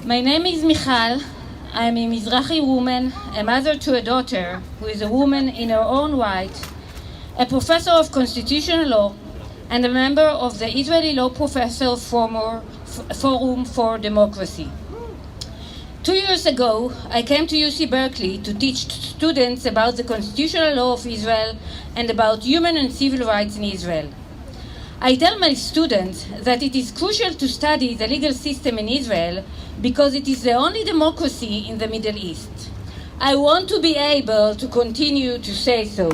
My name is Michal. I'm a Mizrahi woman, a mother to a daughter who is a woman in her own right, a professor of constitutional law, and a member of the Israeli Law Professor Forum for Democracy. 2 years ago, I came to UC Berkeley to teach students about the constitutional law of Israel and about human and civil rights in Israel. I tell my students that it is crucial to study the legal system in Israel because it is the only democracy in the Middle East. I want to be able to continue to say so.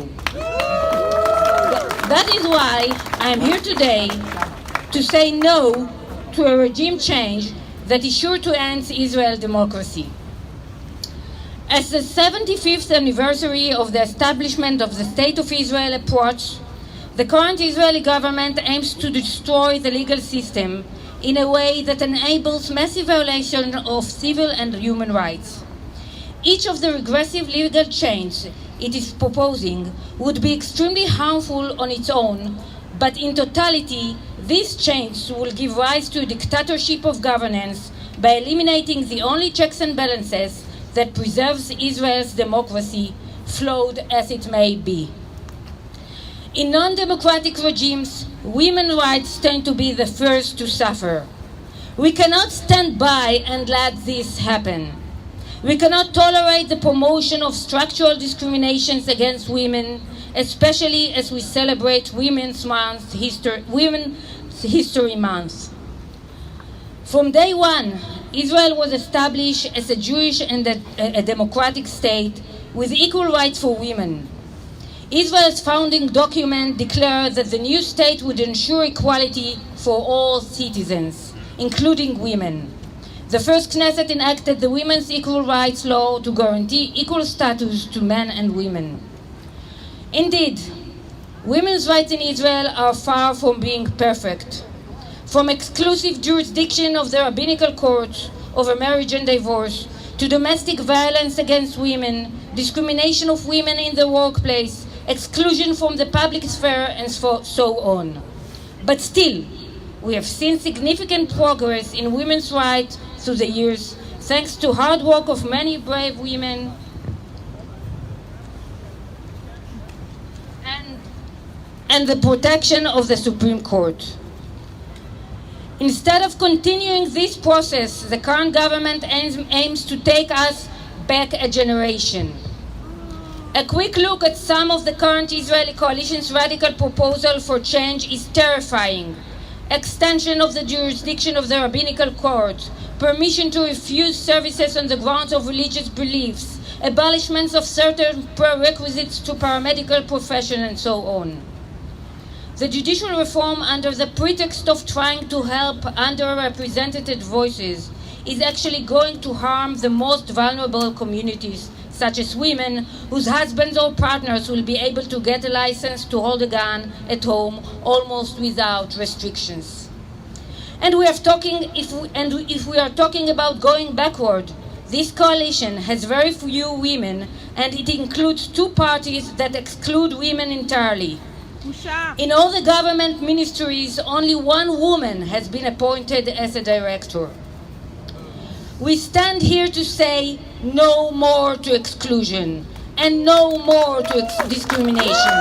That is why I'm here today to say no to a regime change that is sure to end Israel's democracy. As the 75th anniversary of the establishment of the State of Israel approaches, the current Israeli government aims to destroy the legal system in a way that enables massive violation of civil and human rights. Each of the regressive legal changes it is proposing would be extremely harmful on its own, but in totality, these changes will give rise to a dictatorship of governance by eliminating the only checks and balances that preserves Israel's democracy, flawed as it may be. In non-democratic regimes, women's rights tend to be the first to suffer. We cannot stand by and let this happen. We cannot tolerate the promotion of structural discriminations against women, especially as we celebrate Women's History Month. From day one, Israel was established as a Jewish and a democratic state with equal rights for women. Israel's founding document declared that the new state would ensure equality for all citizens, including women. The first Knesset enacted the Women's Equal Rights Law to guarantee equal status to men and women. Indeed, women's rights in Israel are far from being perfect. From exclusive jurisdiction of the rabbinical courts over marriage and divorce, to domestic violence against women, discrimination of women in the workplace, exclusion from the public sphere, and so on. But still, we have seen significant progress in women's rights through the years, thanks to hard work of many brave women and the protection of the Supreme Court. Instead of continuing this process, the current government aims to take us back a generation. A quick look at some of the current Israeli coalition's radical proposal for change is terrifying. Extension of the jurisdiction of the rabbinical court, permission to refuse services on the grounds of religious beliefs, abolishment of certain prerequisites to paramedical profession, and so on. The judicial reform, under the pretext of trying to help underrepresented voices, is actually going to harm the most vulnerable communities, such as women whose husbands or partners will be able to get a license to hold a gun at home almost without restrictions. And if we are talking about going backward, this coalition has very few women, and it includes two parties that exclude women entirely. In all the government ministries, only one woman has been appointed as a director. We stand here to say no more to exclusion and no more to discrimination.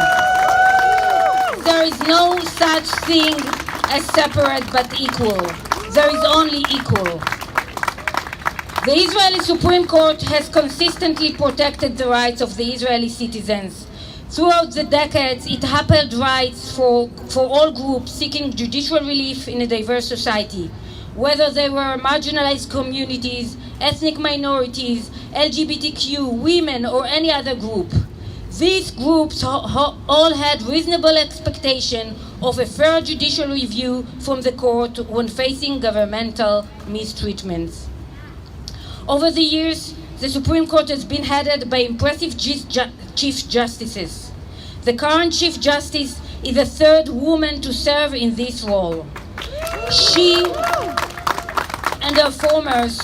There is no such thing as separate but equal. There is only equal. The Israeli Supreme Court has consistently protected the rights of the Israeli citizens. Throughout the decades, it upheld rights for all groups seeking judicial relief in a diverse society, whether they were marginalized communities, ethnic minorities, LGBTQ, women, or any other group. These groups all had reasonable expectation of a fair judicial review from the court when facing governmental mistreatments. Over the years, the Supreme Court has been headed by impressive Chief Justices. The current Chief Justice is the third woman to serve in this role. She and her formers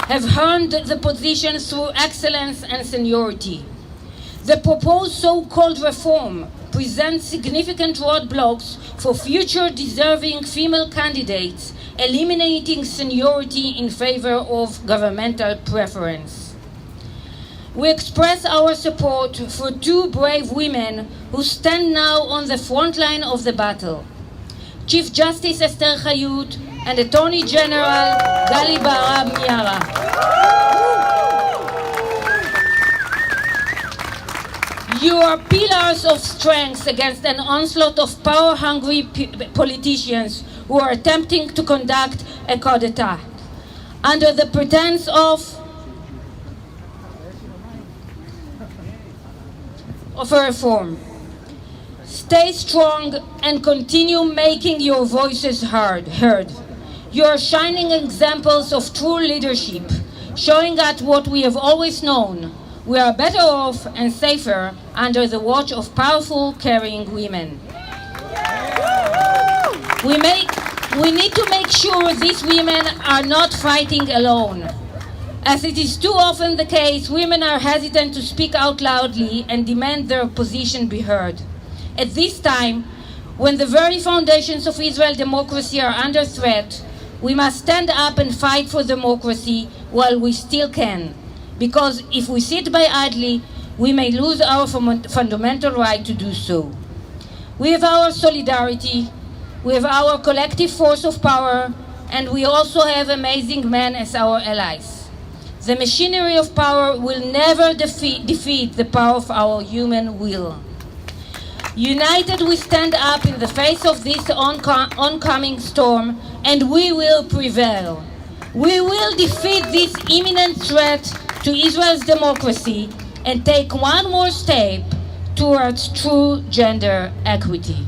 have earned the position through excellence and seniority. The proposed so-called reform presents significant roadblocks for future deserving female candidates eliminating seniority in favor of governmental preference. We express our support for two brave women who stand now on the front line of the battle. Chief Justice Esther Hayut and Attorney General Gali Barab Miara. You are pillars of strength against an onslaught of power-hungry politicians who are attempting to conduct a coup d'etat under the pretense of a reform. Stay strong and continue making your voices heard. You are shining examples of true leadership, showing us what we have always known. We are better off and safer under the watch of powerful, caring women. We need to make sure these women are not fighting alone. As it is too often the case, women are hesitant to speak out loudly and demand their position be heard. At this time, when the very foundations of Israel's democracy are under threat, we must stand up and fight for democracy while we still can. Because if we sit by idly, we may lose our fundamental right to do so. We have our solidarity, we have our collective force of power, and we also have amazing men as our allies. The machinery of power will never defeat the power of our human will. United, we stand up in the face of this oncoming storm, and we will prevail. We will defeat this imminent threat to Israel's democracy and take one more step towards true gender equity.